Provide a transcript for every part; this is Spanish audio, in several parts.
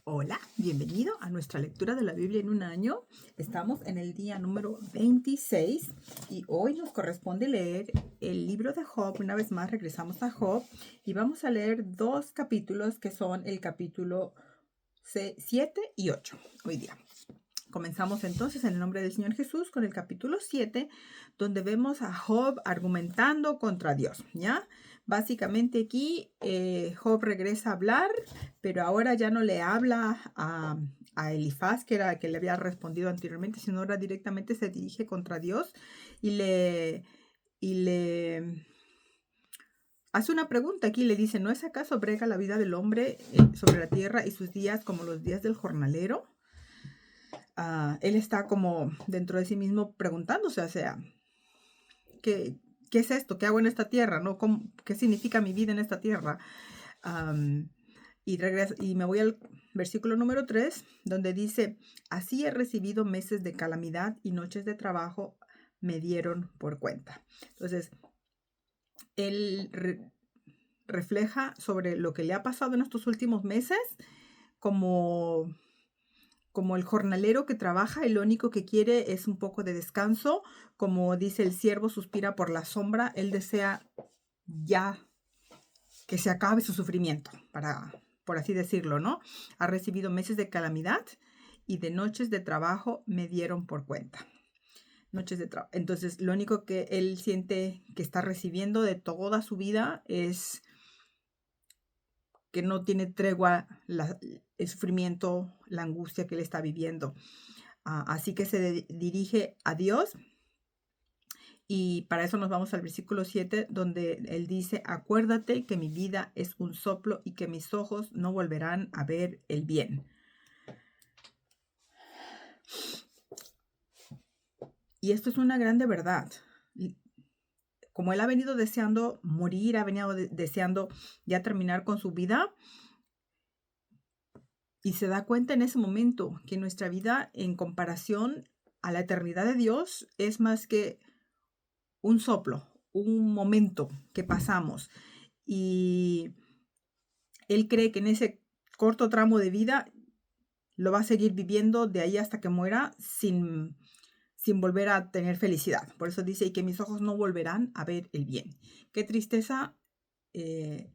Hola, bienvenido a nuestra lectura de la Biblia en un año. Estamos en el día número 26 y hoy nos corresponde leer el libro de Job. Una vez más regresamos a Job y vamos a leer dos capítulos que son el capítulo 7 y 8 hoy día. Comenzamos entonces en el nombre del Señor Jesús con el capítulo 7, donde vemos a Job argumentando contra Dios, ¿ya? Básicamente aquí Job regresa a hablar, pero ahora ya no le habla a Elifaz, que era el que le había respondido anteriormente, sino ahora directamente se dirige contra Dios y le hace una pregunta aquí, le dice, ¿no es acaso brega la vida del hombre sobre la tierra y sus días como los días del jornalero? Él está como dentro de sí mismo preguntándose, o sea, ¿qué es esto? ¿Qué hago en esta tierra? ¿No? ¿Qué significa mi vida en esta tierra? Y me voy al versículo número 3, donde dice, así he recibido meses de calamidad y noches de trabajo me dieron por cuenta. Entonces, él refleja sobre lo que le ha pasado en estos últimos meses como el jornalero que trabaja y lo único que quiere es un poco de descanso. Como dice el siervo suspira por la sombra, él desea ya que se acabe su sufrimiento, por así decirlo, ¿no? Ha recibido meses de calamidad y de noches de trabajo me dieron por cuenta. Noches de trabajo. Entonces, lo único que él siente que está recibiendo de toda su vida es que no tiene tregua el sufrimiento, la angustia que él está viviendo. Así que se dirige a Dios y para eso nos vamos al versículo 7 donde él dice, acuérdate que mi vida es un soplo y que mis ojos no volverán a ver el bien. Y esto es una grande verdad. Como él ha venido deseando morir, ha venido deseando ya terminar con su vida, y se da cuenta en ese momento que nuestra vida en comparación a la eternidad de Dios es más que un soplo, un momento que pasamos. Y él cree que en ese corto tramo de vida lo va a seguir viviendo de ahí hasta que muera sin volver a tener felicidad. Por eso dice, y que mis ojos no volverán a ver el bien. Qué tristeza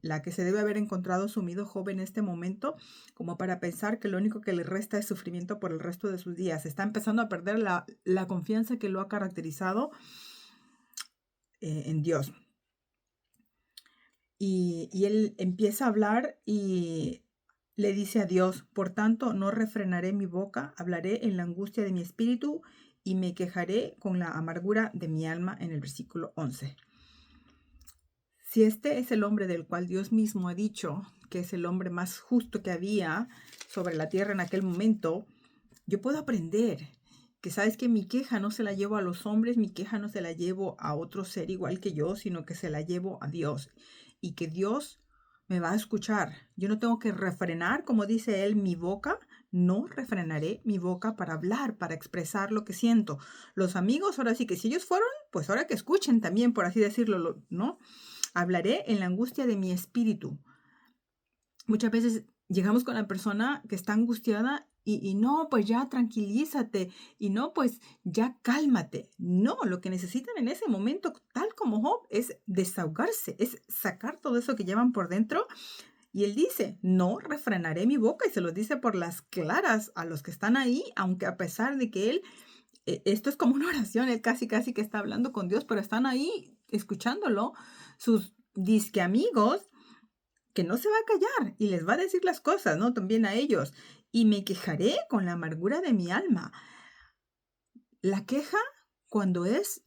la que se debe haber encontrado sumido Job en este momento, como para pensar que lo único que le resta es sufrimiento por el resto de sus días. Está empezando a perder la confianza que lo ha caracterizado en Dios. Y él empieza a hablar y le dice a Dios, por tanto, no refrenaré mi boca, hablaré en la angustia de mi espíritu y me quejaré con la amargura de mi alma, en el versículo 11. Si este es el hombre del cual Dios mismo ha dicho que es el hombre más justo que había sobre la tierra en aquel momento, yo puedo aprender que sabes que mi queja no se la llevo a los hombres, mi queja no se la llevo a otro ser igual que yo, sino que se la llevo a Dios. Y que Dios me va a escuchar. Yo no tengo que refrenar, como dice él, mi boca. No refrenaré mi boca para hablar, para expresar lo que siento. Los amigos, ahora sí que si ellos fueron, pues ahora que escuchen también, por así decirlo, ¿no? Hablaré en la angustia de mi espíritu. Muchas veces llegamos con la persona que está angustiada y no, pues ya tranquilízate, y no, pues ya cálmate. No, lo que necesitan en ese momento, tal como Job, es desahogarse, es sacar todo eso que llevan por dentro. Y él dice, no refrenaré mi boca, y se lo dice por las claras a los que están ahí, aunque a pesar de que él, esto es como una oración, él casi que está hablando con Dios, pero están ahí escuchándolo, sus disque amigos, que no se va a callar y les va a decir las cosas, ¿no? También a ellos. Y me quejaré con la amargura de mi alma. La queja, cuando es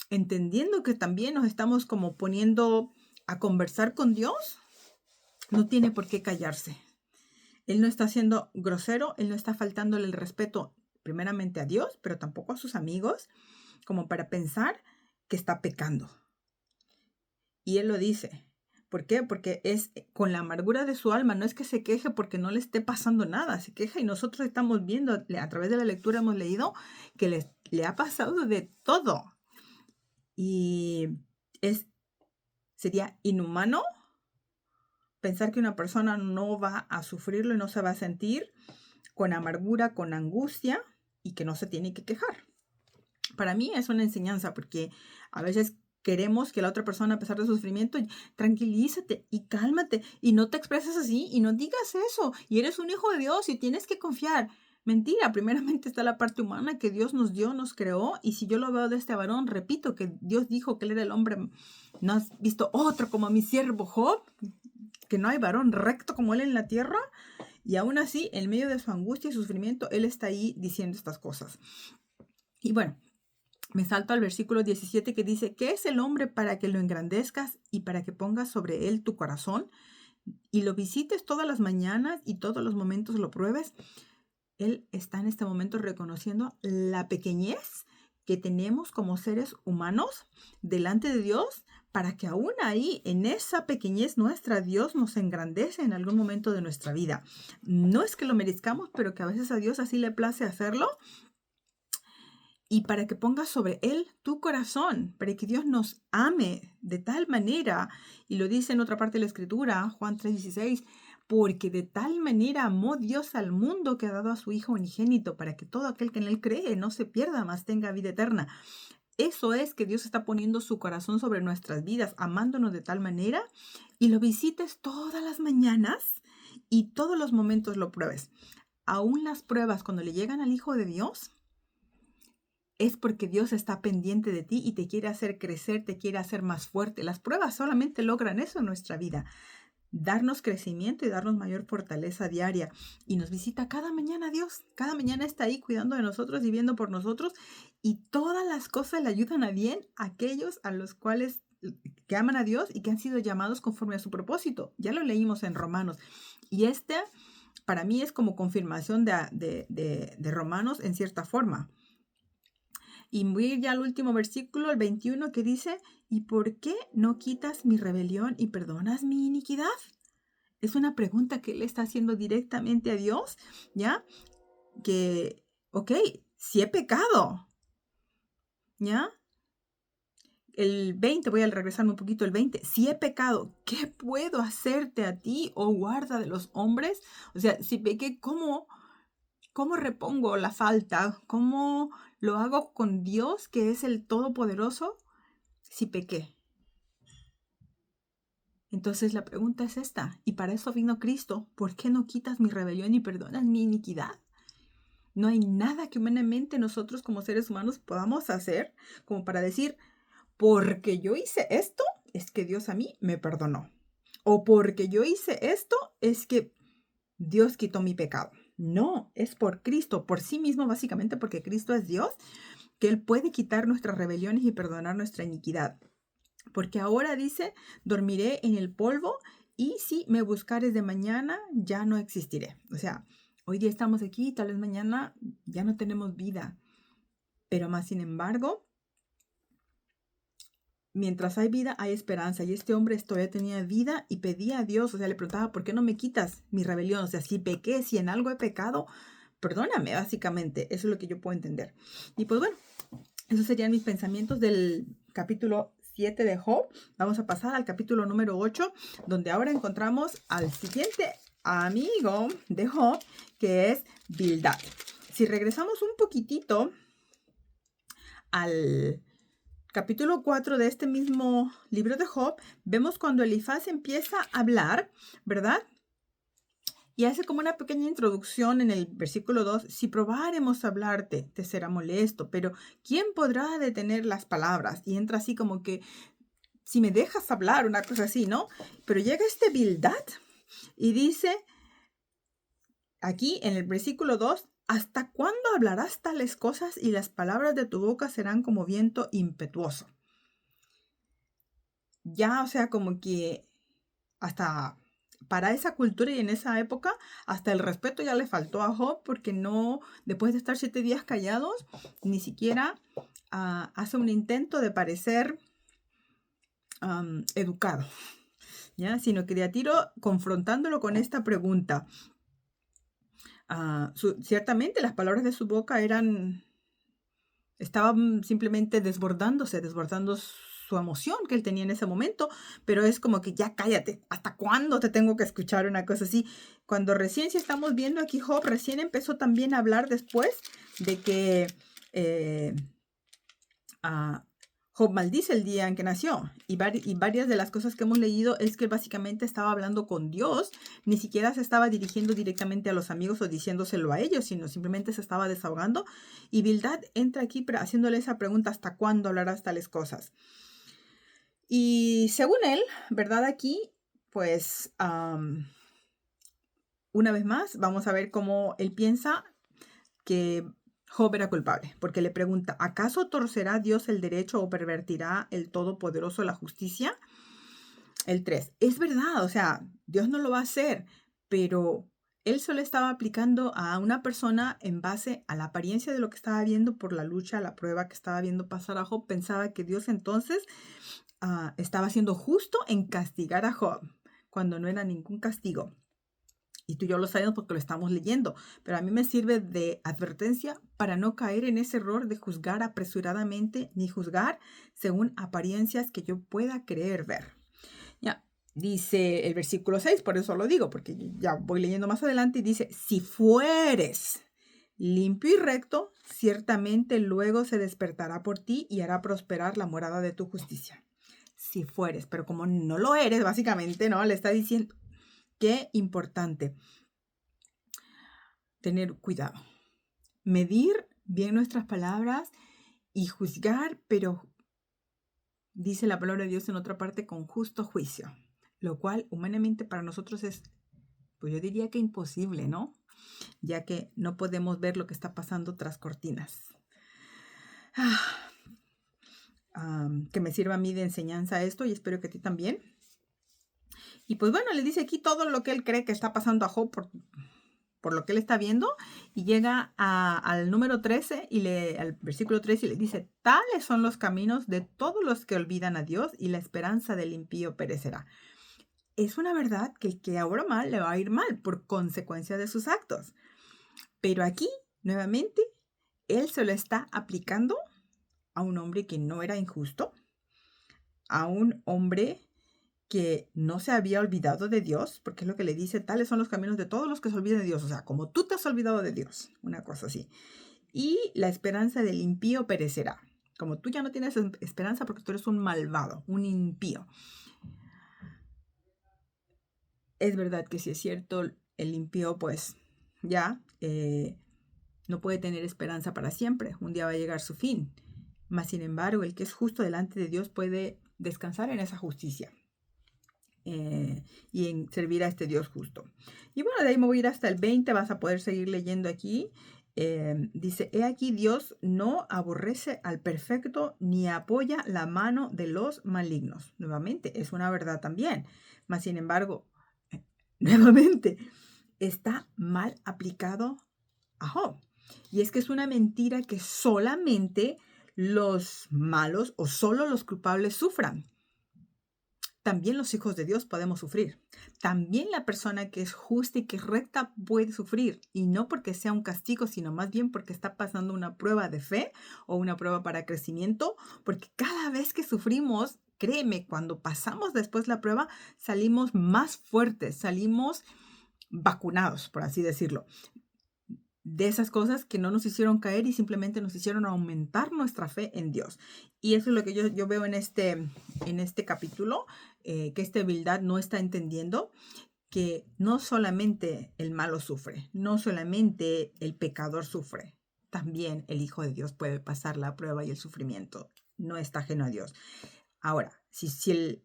entendiendo que también nos estamos como poniendo a conversar con Dios, no tiene por qué callarse. Él no está siendo grosero, él no está faltándole el respeto primeramente a Dios, pero tampoco a sus amigos, como para pensar que está pecando. Y él lo dice. ¿Por qué? Porque es con la amargura de su alma. No es que se queje porque no le esté pasando nada. Se queja y nosotros estamos viendo, a través de la lectura hemos leído que le ha pasado de todo. Y sería inhumano pensar que una persona no va a sufrirlo y no se va a sentir con amargura, con angustia y que no se tiene que quejar. Para mí es una enseñanza porque a veces queremos que la otra persona, a pesar de su sufrimiento, tranquilízate y cálmate y no te expreses así y no digas eso. Y eres un hijo de Dios y tienes que confiar. Mentira, primeramente está la parte humana que Dios nos dio, nos creó. Y si yo lo veo de este varón, repito que Dios dijo que él era el hombre. ¿No has visto otro como mi siervo Job? Que no hay varón recto como él en la tierra. Y aún así, en medio de su angustia y sufrimiento, él está ahí diciendo estas cosas. Y bueno, me salto al versículo 17 que dice, ¿qué es el hombre para que lo engrandezcas y para que pongas sobre él tu corazón y lo visites todas las mañanas y todos los momentos lo pruebes? Él está en este momento reconociendo la pequeñez que tenemos como seres humanos delante de Dios, para que aún ahí, en esa pequeñez nuestra, Dios nos engrandece en algún momento de nuestra vida. No es que lo merezcamos, pero que a veces a Dios así le place hacerlo. Y para que pongas sobre él tu corazón, para que Dios nos ame de tal manera, y lo dice en otra parte de la Escritura, Juan 3:16, porque de tal manera amó Dios al mundo que ha dado a su Hijo unigénito, para que todo aquel que en él cree no se pierda, mas tenga vida eterna. Eso es que Dios está poniendo su corazón sobre nuestras vidas, amándonos de tal manera, y lo visites todas las mañanas y todos los momentos lo pruebes. Aún las pruebas cuando le llegan al Hijo de Dios, es porque Dios está pendiente de ti y te quiere hacer crecer, te quiere hacer más fuerte. Las pruebas solamente logran eso en nuestra vida, darnos crecimiento y darnos mayor fortaleza diaria. Y nos visita cada mañana Dios, cada mañana está ahí cuidando de nosotros y viendo por nosotros. Y todas las cosas le ayudan a bien a aquellos a los cuales que aman a Dios y que han sido llamados conforme a su propósito. Ya lo leímos en Romanos. Y para mí es como confirmación de Romanos en cierta forma. Y voy a ir ya al último versículo, el 21, que dice, ¿y por qué no quitas mi rebelión y perdonas mi iniquidad? Es una pregunta que él está haciendo directamente a Dios, ¿ya? Que, ok, si he pecado, ¿ya? El 20, voy a regresarme un poquito, el 20, si he pecado, ¿qué puedo hacerte a ti, oh guarda de los hombres? O sea, si pequé, ¿cómo repongo la falta? ¿Cómo lo hago con Dios, que es el Todopoderoso, si pequé? Entonces la pregunta es esta, y para eso vino Cristo. ¿Por qué no quitas mi rebelión y perdonas mi iniquidad? No hay nada que humanamente nosotros como seres humanos podamos hacer como para decir, porque yo hice esto, es que Dios a mí me perdonó. O porque yo hice esto, es que Dios quitó mi pecado. No, es por Cristo, por sí mismo, básicamente porque Cristo es Dios, que Él puede quitar nuestras rebeliones y perdonar nuestra iniquidad. Porque ahora dice, dormiré en el polvo y si me buscares de mañana, ya no existiré. O sea, hoy día estamos aquí, tal vez mañana ya no tenemos vida. Pero más sin embargo, mientras hay vida, hay esperanza. Y este hombre todavía tenía vida y pedía a Dios, o sea, le preguntaba, ¿por qué no me quitas mi rebelión? O sea, si pequé, si en algo he pecado, perdóname, básicamente. Eso es lo que yo puedo entender. Y pues bueno, esos serían mis pensamientos del capítulo 7 de Job. Vamos a pasar al capítulo número 8, donde ahora encontramos al siguiente amigo de Job, que es Bildad. Si regresamos un poquitito al capítulo 4 de este mismo libro de Job, vemos cuando Elifaz empieza a hablar, ¿verdad? Y hace como una pequeña introducción en el versículo 2. Si probáremos hablarte, te será molesto, pero ¿quién podrá detener las palabras? Y entra así como que, si me dejas hablar, una cosa así, ¿no? Pero llega este Bildad y dice, aquí en el versículo 2, ¿hasta cuándo hablarás tales cosas y las palabras de tu boca serán como viento impetuoso? Ya, o sea, como que hasta para esa cultura y en esa época, hasta el respeto ya le faltó a Job, porque no, después de estar 7 días callados, ni siquiera hace un intento de parecer educado, ¿ya? Sino que de a tiro confrontándolo con esta pregunta. Ciertamente las palabras de su boca estaban simplemente desbordando su emoción que él tenía en ese momento, pero es como que ya cállate, ¿hasta cuándo te tengo que escuchar una cosa así? Cuando recién, si estamos viendo aquí, Job recién empezó también a hablar después de que Job maldice el día en que nació, y varias de las cosas que hemos leído es que básicamente estaba hablando con Dios, ni siquiera se estaba dirigiendo directamente a los amigos o diciéndoselo a ellos, sino simplemente se estaba desahogando, y Bildad entra aquí haciéndole esa pregunta: ¿hasta cuándo hablarás tales cosas? Y según él, ¿verdad? Aquí, pues, una vez más, vamos a ver cómo él piensa que Job era culpable, porque le pregunta: ¿acaso torcerá Dios el derecho o pervertirá el Todopoderoso la justicia? El 3. Es verdad, o sea, Dios no lo va a hacer, pero él solo estaba aplicando a una persona en base a la apariencia de lo que estaba viendo por la lucha, la prueba que estaba viendo pasar a Job. Pensaba que Dios entonces estaba siendo justo en castigar a Job, cuando no era ningún castigo. Y tú y yo lo sabemos porque lo estamos leyendo, pero a mí me sirve de advertencia para no caer en ese error de juzgar apresuradamente, ni juzgar según apariencias que yo pueda creer ver. Ya, dice el versículo 6, por eso lo digo, porque ya voy leyendo más adelante, y dice: si fueres limpio y recto, ciertamente luego se despertará por ti y hará prosperar la morada de tu justicia. Si fueres, pero como no lo eres, básicamente, ¿no? Le está diciendo: qué importante tener cuidado, medir bien nuestras palabras y juzgar, pero dice la palabra de Dios en otra parte, con justo juicio, lo cual humanamente para nosotros es, pues yo diría que imposible, ¿no? Ya que no podemos ver lo que está pasando tras cortinas. Que me sirva a mí de enseñanza esto, y espero que a ti también. Y pues bueno, le dice aquí todo lo que él cree que está pasando a Job por lo que él está viendo, y llega al número 13 al versículo 13, y le dice: tales son los caminos de todos los que olvidan a Dios, y la esperanza del impío perecerá. Es una verdad que el que obra mal le va a ir mal por consecuencia de sus actos. Pero aquí, nuevamente, él se lo está aplicando a un hombre que no era injusto, a un hombre que no se había olvidado de Dios, porque es lo que le dice: tales son los caminos de todos los que se olvidan de Dios, o sea, como tú te has olvidado de Dios, una cosa así. Y la esperanza del impío perecerá, como tú ya no tienes esperanza porque tú eres un malvado, un impío. Es verdad que si es cierto, el impío pues ya no puede tener esperanza para siempre, un día va a llegar su fin, mas sin embargo el que es justo delante de Dios puede descansar en esa justicia. Y en servir a este Dios justo. Y bueno, de ahí me voy a ir hasta el 20, vas a poder seguir leyendo aquí. Dice: he aquí, Dios no aborrece al perfecto, ni apoya la mano de los malignos. Nuevamente, es una verdad también, mas sin embargo, nuevamente, está mal aplicado a Job. Y es que es una mentira que solamente los malos o solo los culpables sufran. También los hijos de Dios podemos sufrir. También la persona que es justa y que es recta puede sufrir. Y no porque sea un castigo, sino más bien porque está pasando una prueba de fe o una prueba para crecimiento. Porque cada vez que sufrimos, créeme, cuando pasamos después la prueba, salimos más fuertes, salimos vacunados, por así decirlo, de esas cosas que no nos hicieron caer y simplemente nos hicieron aumentar nuestra fe en Dios. Y eso es lo que yo veo en este capítulo, que Bildad no está entendiendo que no solamente el malo sufre, no solamente el pecador sufre, también el Hijo de Dios puede pasar la prueba y el sufrimiento. No está ajeno a Dios. Ahora, si el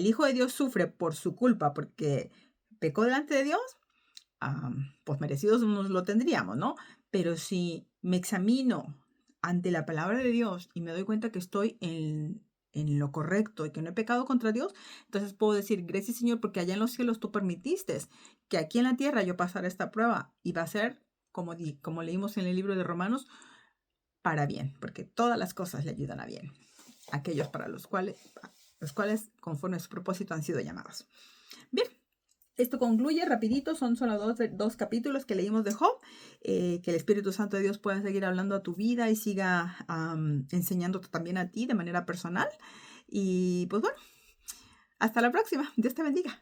Hijo de Dios sufre por su culpa, porque pecó delante de Dios, pues merecidos nos lo tendríamos, ¿no? Pero si me examino ante la palabra de Dios y me doy cuenta que estoy en lo correcto y que no he pecado contra Dios, entonces puedo decir: gracias, Señor, porque allá en los cielos tú permitiste que aquí en la tierra yo pasara esta prueba, y va a ser, como leímos en el libro de Romanos, para bien, porque todas las cosas le ayudan a bien, aquellos para los cuales conforme a su propósito han sido llamados. Bien. Esto concluye rapidito, son solo dos capítulos que leímos de Job. Que el Espíritu Santo de Dios pueda seguir hablando a tu vida y siga enseñándote también a ti de manera personal. Y pues bueno, hasta la próxima. Dios te bendiga.